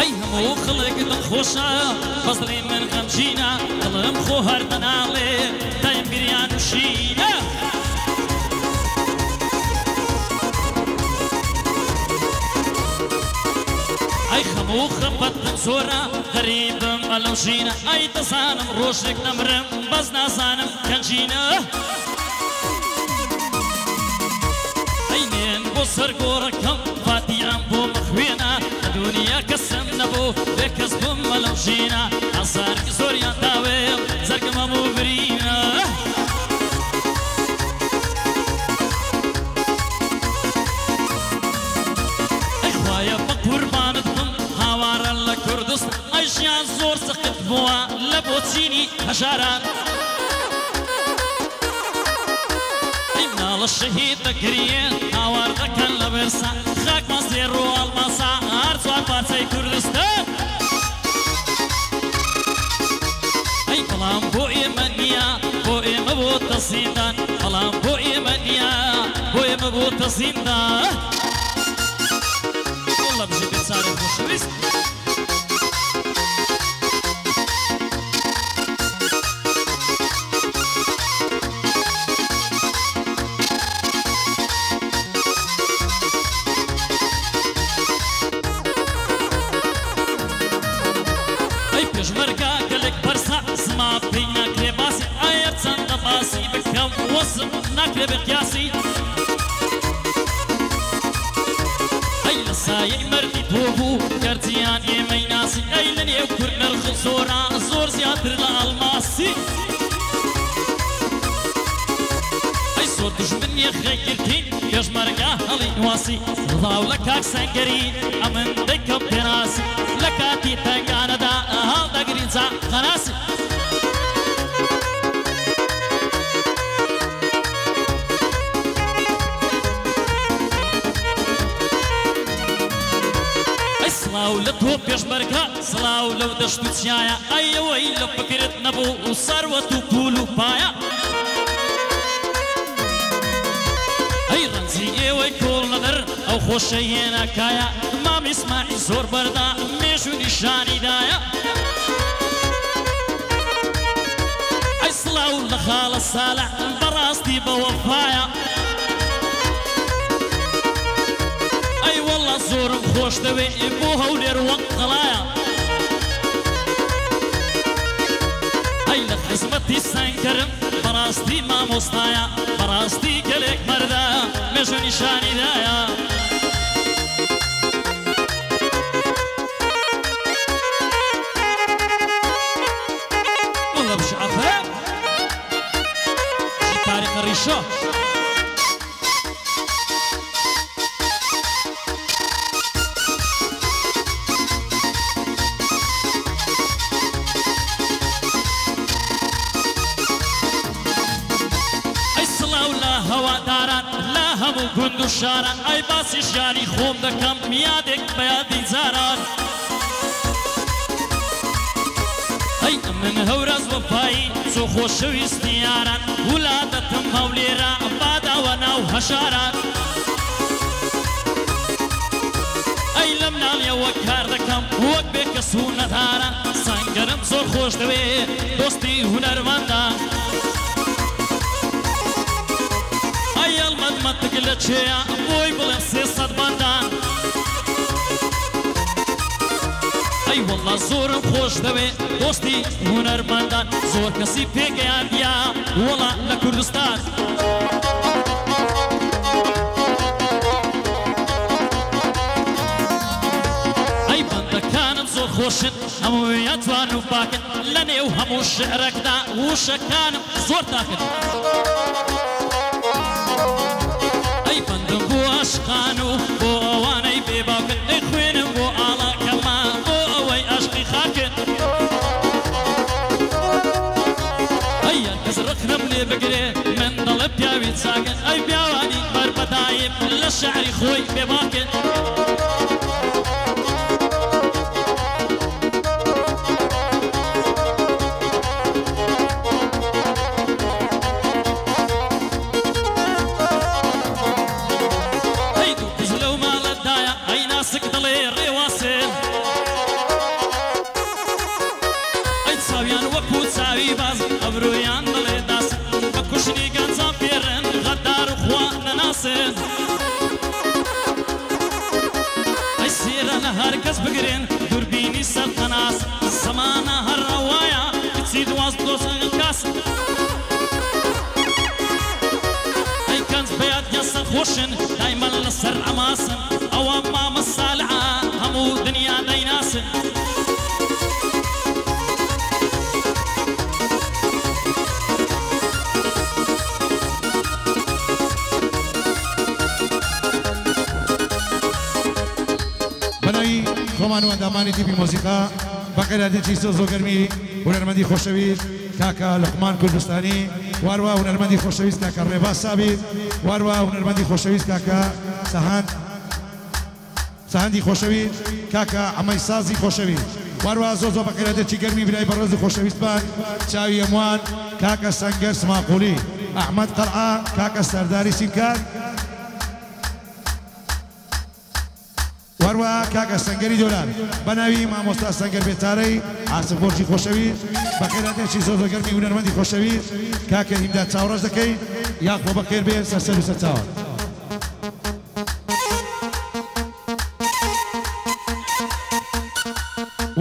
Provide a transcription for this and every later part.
ئەی هەموو خەڵک دڵخۆشە بەزڵی من غەمگینە دڵم خۆ هەر دەناڵێ دایم گریان و شینە ئەی هەموو خەپەتم زۆرە غەریبم ئەلەو ژینە ئەی دەزانم ڕۆژێک نەمرم بەس نازانم کەنجینە ئەینێن بۆ سەرگۆڕەکەم فاتیان بۆ مەخوێنە لە دنیا کەسم نەبوو بێ کەس بووم ئەلەو ژینە ئازارکی زۆریان داوێ زەرگم هەموو برینە ئەی خوایە بە قوربانت بم هاوارە لە کوردستان ئەی ژیان زۆر سەخت بووە لە بۆ چینی هەژاران الشهيد دكريين هاوار دكان لبرسا خاك مصير روال مصا هارزوان بارسي كردستان اي بلان بو ايمانيا بو ايمبو تصيدان بلان بو ايمانيا بو ايمبو تصيدان والله بجي بيتصاري خوشويست پێشمەرگا گەلێک بەرسا زما پێی ناکرێ باسی ئایا چەندە باسی بکەم وەسم ناکرێ بە قیاسی ئەی لە سایەی مەردی تۆ بوو گەرجیان ئێمەی ناسی ئەی لە نێو کورد نرخ زۆرە زۆر زیاتر لە ئەڵماسی ئەی زۆر دوژمنیە خەیگرتین پێشمەرگا هەڵی نواسی ڕڵاو لە کاک سەنگەری ئەمن دەیکەم پێناسی لە کاتی تەنگانەدا هەڵدەگرین جا خەناسی ئەی سڵاو لە تۆ پێشمەرگا سڵاو لەو دەشت و چیایە ئەی ئەوەی لە فکرت نەبوو و سەروەت و پول و پایە ئەی ڕەنجی ئێوەی کۆڵ نەدەر ئەو خۆشەی هێناکایە مام ئیسماعیل زۆر بەردا مێژ و نیشانیدایە ئەی سڵاو لە خاڵە ساڵح بەڕاستی بەوەفایە ئەی وەڵڵا زۆرم خۆش دەوێ بۆ هەولێر وەک قەڵایە ئەی لە خزمەتی سەنگەرم بەڕاستی مامۆستایە بەڕاستی گەلێک مەردە مێژ و نیشانیدایە ريشة أي صلاة ولا هوا داران لا همو قندو شاران أي باسي جاني خوم دكم ميادك بيادي زاران أي من هورز وفاي سو خوشويستي ياران ولادتم هوليرا بادا وناو هشارات أي لم ناليا وكار دكم وك بك سونة دارا سنگرم زور خوش دوي دوستي هنرمندان أي المدمت قلتشيا بوي بلن سيصد بندان أي والله زورم خوش دوي دوستي هنرمندان زور كسي بيگيان يا والله لكردستان أي بندكانم زور خوشن همو يتوان وباكن لني وهمو شعرك دا وشكانم زور تاكن أي بندم بو أشقانو بو أواني بيباكن إخوينم بو آلا كمان بو أوي أشقي خاكن أي كزرقنا مني بقري من ضلب ياوي تساكن أي بياواني بربدايم للشعري خوي بيباكن هركز بقرين دربيني سلطناس زمانة هالرواية تزيد واسطوس الكاس أي كان بيات يسن خوشن دايما لسر عماسن أو أما مصالعة همو دنيا ديناسن خۆمان و ئەندامانی تیپی مۆسیقا بەقەیرادێکی زۆرگەرمی هونەرمەندی خۆشەویست کاکە لوقمان کوردستانی واروە هونەرمەندی خۆشەویست کاکە ڕێباز سابیر واروە هونەرمەندی خۆشەویست کاکە سەهەندی خۆشەویست کاکە ئەمەی سازی خۆشەویست واروە زۆر بەقەیرادێکی گەرمی برای بەڕێز خۆشەویستمان چاوی ئەموان کاکە سەنگەر سماقولی ئەحمەد قەرعا کاکە سەرداری سینکار وەروە کاکە سەنگەری دۆلار بەناوی مامۆستا سەنگەر بێتارەی ئاسف بۆرجی خۆشەویست بەخێراتێکی زۆرگەرمی هونەرمەندی خۆشەویست کاکە هیمداد چاوەڕێژ دەکەین یاخۆ بەخێر بێ سەرسەر و سەرچاوە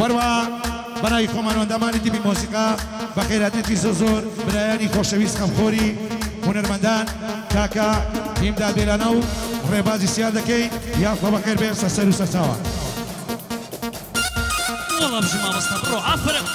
وەروە بەناوی خۆمان و ئەندامانی تیپی مۆسیقا بەخێراتێکی زۆر برایانی خۆشەویست خەمخۆری هونەرمەندان کاکە هیمداد بێلانە و ڕێبازی سیار دەکەین یاخۆ بەخێر بێ سەرسەر و سەرچاوە والله بجي ما مصطفى روح عفرق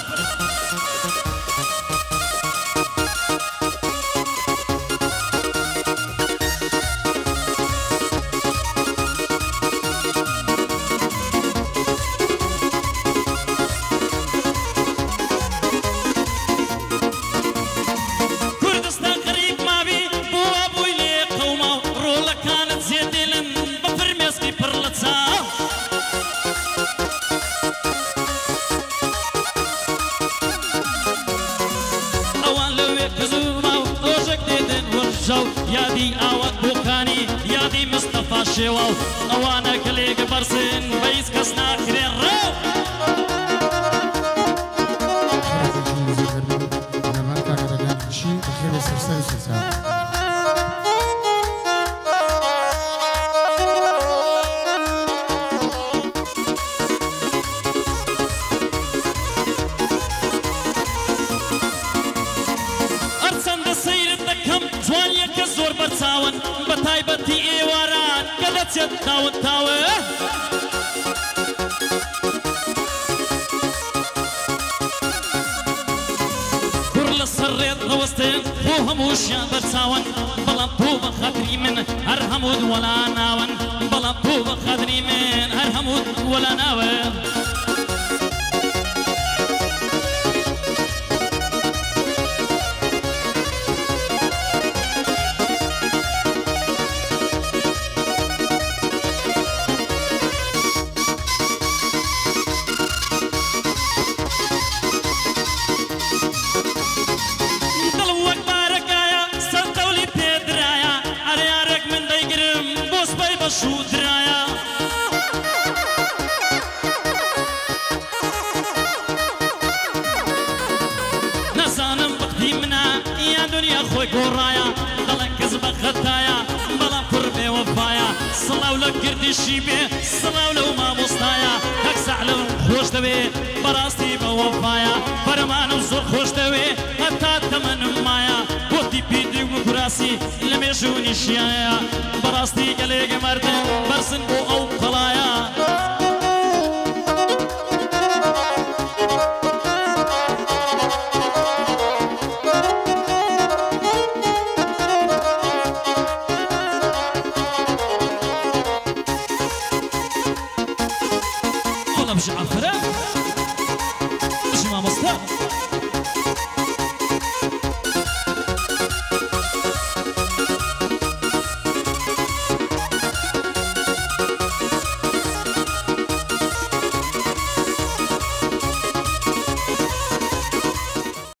كردستان قريب ما بي بو ابوي لي قومه رولا كانت زيدلن بفرميسكي برلتسا يادي آوات بوكاني يادي مصطفى شواو أوانا كليك برسن بيس كسنا خيرين رو برساون بتايبتي ايواران قدت يتاون تاوه كرل السريت غوستين فوهم وشيان برساون بلان طوبة خدري من هرهمود ولا ناون بلان طوبة خدري من هرهمود ولا ناون شو درايا نسانم وقتي منا يا دنيا خوي قرايا ضلك كذب خطايا بلا قربي وفايا صلاو لك قردي شيبي صلاو لو ما مصطايا هك سعلو خوش دوي براستي بوفايا فرمان وزور خوش دوي حتى تمن مايا بوتي بيدي ومكراسي لم يشوني شيايا براستي قليق مردن برسن بو او قلايا والله مش عفرة